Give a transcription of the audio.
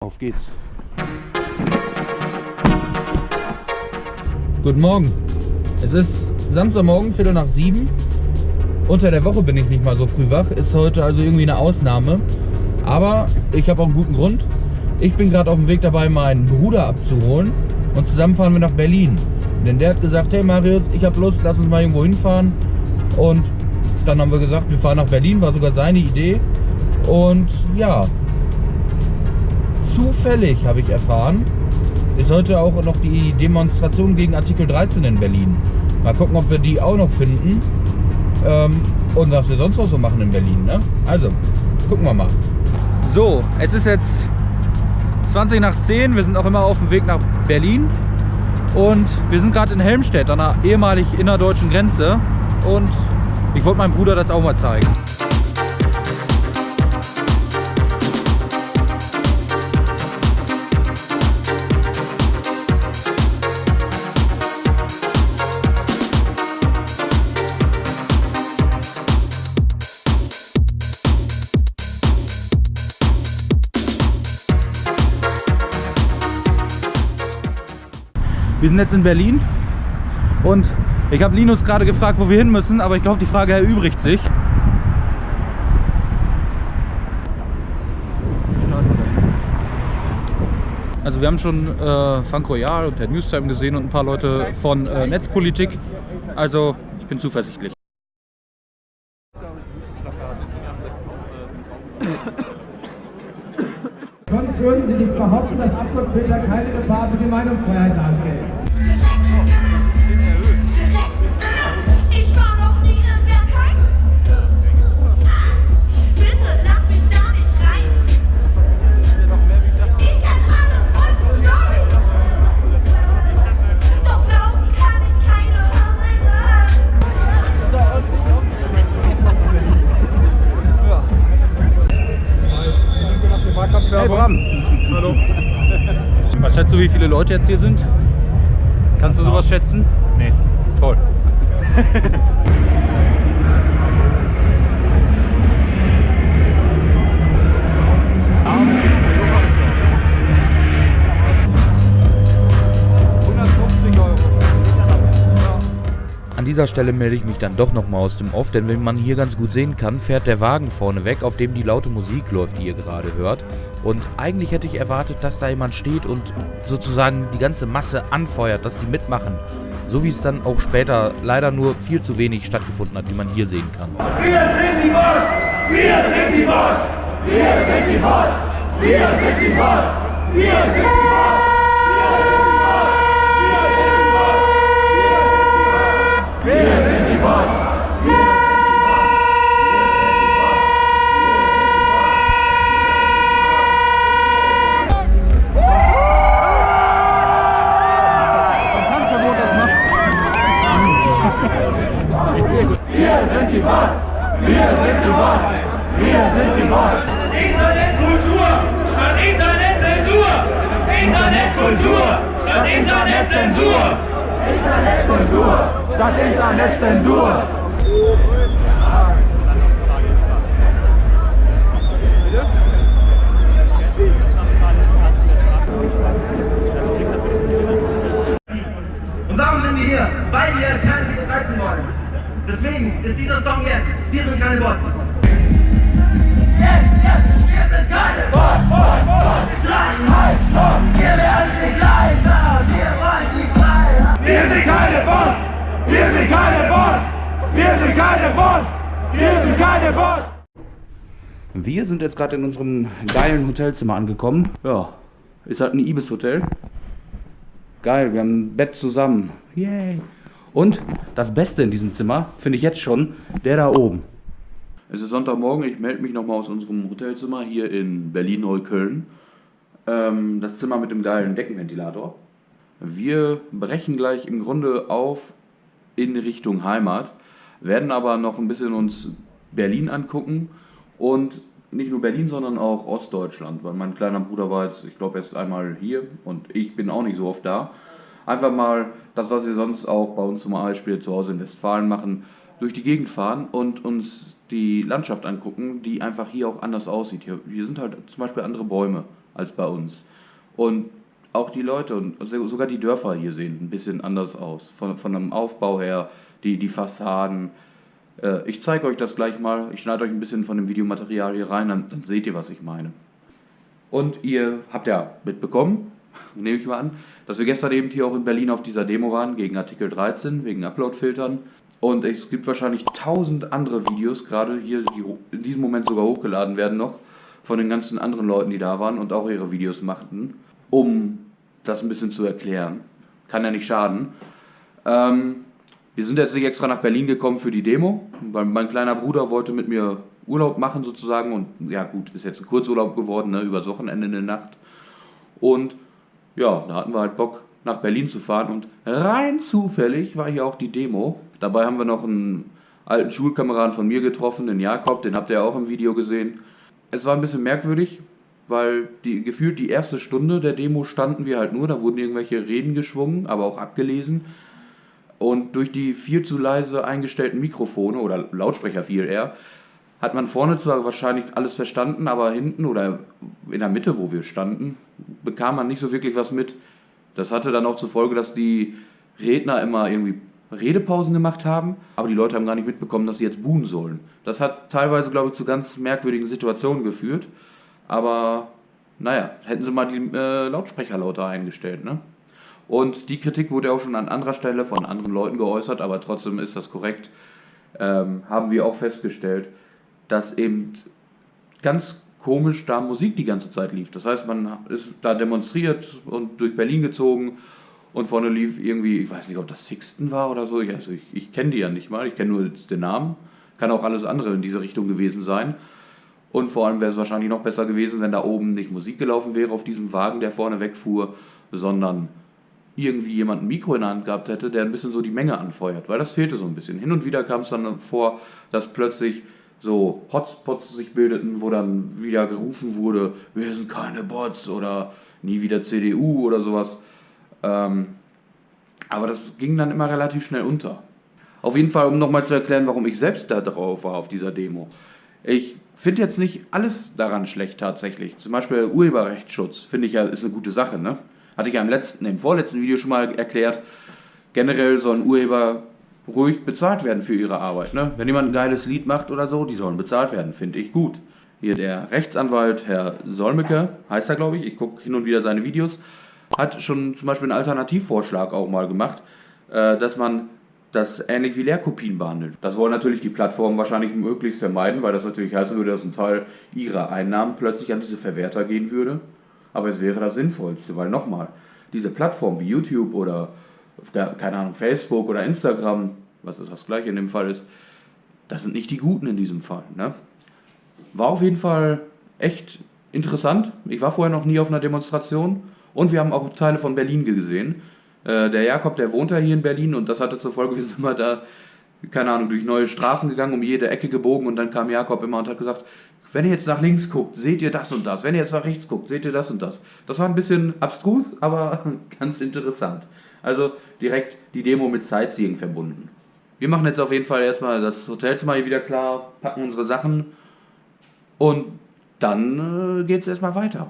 Auf geht's. Guten Morgen. Es ist Samstagmorgen, 6:45. Unter der Woche bin ich nicht mal so früh wach. Ist heute also irgendwie eine Ausnahme. Aber ich habe auch einen guten Grund. Ich bin gerade auf dem Weg dabei, meinen Bruder abzuholen. Und zusammen fahren wir nach Berlin. Denn der hat gesagt, hey Marius, ich habe Lust, lass uns mal irgendwo hinfahren. Und dann haben wir gesagt, wir fahren nach Berlin. War sogar seine Idee. Und ja, zufällig habe ich erfahren, ist heute auch noch die Demonstration gegen Artikel 13 in Berlin. Mal gucken, ob wir die auch noch finden. Und was wir sonst noch so machen in Berlin, ne? Also, gucken wir mal. So, es ist jetzt 20:10. Wir sind auch immer auf dem Weg nach Berlin. Und wir sind gerade in Helmstedt, an der ehemalig innerdeutschen Grenze. Und ich wollte meinem Bruder das auch mal zeigen. Wir sind jetzt in Berlin und ich habe Linus gerade gefragt, wo wir hin müssen, aber ich glaube, die Frage erübrigt sich. Also wir haben schon Funk Royal und der Newstime gesehen und ein paar Leute von Netzpolitik. Also ich bin zuversichtlich. Sonst würden Sie nicht behaupten, dass Upload-Filter keine Gefahr für die Meinungsfreiheit darstellen. Ich war noch nie im Berghain. Bitte lass mich da nicht rein. Ich kenn alle alte Story. Doch glauben kann ich keine Hey Bram! Hallo! Was schätzt du, wie viele Leute jetzt hier sind? Kannst du sowas schätzen? Nee. Toll. An dieser Stelle melde ich mich dann doch nochmal aus dem Off, denn wie man hier ganz gut sehen kann, fährt der Wagen vorne weg, auf dem die laute Musik läuft, die ihr gerade hört. Und eigentlich hätte ich erwartet, dass da jemand steht und sozusagen die ganze Masse anfeuert, dass sie mitmachen. So wie es dann auch später leider nur viel zu wenig stattgefunden hat, wie man hier sehen kann. Wir sind die Bots! Wir sind die Bots! Wir sind die Bots! Wir sind die Bots! Wir sind die Bots! Wir sind die Bots! Wir sind die Bots! Wir sind die Bots! Wir sind die Bots! Internetkultur statt Internetzensur! Internetkultur statt Internetzensur! Internetkultur statt Internetzensur! Und warum sind wir hier? Weil wir keine Artikel 13 wollen. Deswegen ist dieser Song jetzt. Wir sind keine Bots. Wir sind keine Bots. Schreien halt, stopp. Wir werden nicht leiser. Wir wollen die Freiheit. Wir sind keine Bots! Wir sind keine Bots! Wir sind keine Bots! Wir sind keine Bots! Wir sind jetzt gerade in unserem geilen Hotelzimmer angekommen. Ja, ist halt ein Ibis-Hotel. Geil, wir haben ein Bett zusammen. Yay! Und das Beste in diesem Zimmer finde ich jetzt schon, der da oben. Es ist Sonntagmorgen, ich melde mich nochmal aus unserem Hotelzimmer hier in Berlin-Neukölln. Das Zimmer mit dem geilen Deckenventilator. Wir brechen gleich im Grunde auf in Richtung Heimat, werden aber noch ein bisschen uns Berlin angucken und nicht nur Berlin, sondern auch Ostdeutschland, weil mein kleiner Bruder war jetzt, ich glaube, erst einmal hier und ich bin auch nicht so oft da. Einfach mal das, was wir sonst auch bei uns zum Beispiel zu Hause in Westfalen machen, durch die Gegend fahren und uns die Landschaft angucken, die einfach hier auch anders aussieht. Hier sind halt zum Beispiel andere Bäume, als bei uns. Und auch die Leute und sogar die Dörfer hier sehen ein bisschen anders aus. Von einem Aufbau her, die Fassaden. Ich zeige euch das gleich mal. Ich schneide euch ein bisschen von dem Videomaterial hier rein, dann seht ihr, was ich meine. Und ihr habt ja mitbekommen, nehme ich mal an, dass wir gestern eben hier auch in Berlin auf dieser Demo waren, gegen Artikel 13, wegen Upload-Filtern. Und es gibt wahrscheinlich 1000 andere Videos, gerade hier, die in diesem Moment sogar hochgeladen werden noch, von den ganzen anderen Leuten, die da waren und auch ihre Videos machten, um das ein bisschen zu erklären. Kann ja nicht schaden. Wir sind jetzt nicht extra nach Berlin gekommen für die Demo, weil mein kleiner Bruder wollte mit mir Urlaub machen sozusagen und ja gut, ist jetzt ein Kurzurlaub geworden, ne, übers Wochenende in der Nacht. Und ja, da hatten wir halt Bock nach Berlin zu fahren und rein zufällig war hier auch die Demo. Dabei haben wir noch einen alten Schulkameraden von mir getroffen, den Jakob, den habt ihr ja auch im Video gesehen. Es war ein bisschen merkwürdig, weil gefühlt die erste Stunde der Demo standen wir halt nur, da wurden irgendwelche Reden geschwungen, aber auch abgelesen. Und durch die viel zu leise eingestellten Mikrofone, oder Lautsprecher viel eher, hat man vorne zwar wahrscheinlich alles verstanden, aber hinten oder in der Mitte, wo wir standen, bekam man nicht so wirklich was mit. Das hatte dann auch zur Folge, dass die Redner immer irgendwie Redepausen gemacht haben, aber die Leute haben gar nicht mitbekommen, dass sie jetzt buhen sollen. Das hat teilweise, glaube ich, zu ganz merkwürdigen Situationen geführt, aber naja, hätten sie mal die Lautsprecher lauter eingestellt, ne? Und die Kritik wurde auch schon an anderer Stelle von anderen Leuten geäußert, aber trotzdem ist das korrekt, haben wir auch festgestellt, dass eben ganz komisch da Musik die ganze Zeit lief. Das heißt, man ist da demonstriert und durch Berlin gezogen und vorne lief irgendwie, ich weiß nicht, ob das Sixten war oder so, ich kenne die ja nicht mal, ich kenne nur den Namen, kann auch alles andere in diese Richtung gewesen sein. Und vor allem wäre es wahrscheinlich noch besser gewesen, wenn da oben nicht Musik gelaufen wäre auf diesem Wagen, der vorne wegfuhr, sondern irgendwie jemand ein Mikro in der Hand gehabt hätte, der ein bisschen so die Menge anfeuert, weil das fehlte so ein bisschen. Hin und wieder kam es dann vor, dass plötzlich so Hotspots sich bildeten, wo dann wieder gerufen wurde, wir sind keine Bots oder nie wieder CDU oder sowas. Aber das ging dann immer relativ schnell unter. Auf jeden Fall, um nochmal zu erklären, warum ich selbst da drauf war auf dieser Demo. Ich finde jetzt nicht alles daran schlecht tatsächlich. Zum Beispiel Urheberrechtsschutz, finde ich ja, ist eine gute Sache, ne? Hatte ich ja im vorletzten Video schon mal erklärt. Generell sollen Urheber ruhig bezahlt werden für ihre Arbeit, ne? Wenn jemand ein geiles Lied macht oder so, die sollen bezahlt werden, finde ich gut. Hier der Rechtsanwalt, Herr Solmecke, heißt er, glaube ich gucke hin und wieder seine Videos, hat schon zum Beispiel einen Alternativvorschlag auch mal gemacht, dass man das ähnlich wie Leerkopien behandelt. Das wollen natürlich die Plattformen wahrscheinlich möglichst vermeiden, weil das natürlich heißen würde, dass ein Teil ihrer Einnahmen plötzlich an diese Verwerter gehen würde. Aber es wäre das Sinnvollste, weil nochmal, diese Plattformen wie YouTube oder, keine Ahnung, Facebook oder Instagram, was das gleiche in dem Fall ist, das sind nicht die Guten in diesem Fall, ne? War auf jeden Fall echt interessant. Ich war vorher noch nie auf einer Demonstration und wir haben auch Teile von Berlin gesehen. Der Jakob, der wohnt ja hier in Berlin und das hatte zur Folge, wir sind immer da, keine Ahnung, durch neue Straßen gegangen, um jede Ecke gebogen und dann kam Jakob immer und hat gesagt, wenn ihr jetzt nach links guckt, seht ihr das und das. Wenn ihr jetzt nach rechts guckt, seht ihr das und das. Das war ein bisschen abstrus, aber ganz interessant. Also direkt die Demo mit Sightseeing verbunden. Wir machen jetzt auf jeden Fall erstmal das Hotelzimmer hier wieder klar, packen unsere Sachen und dann geht's erstmal weiter.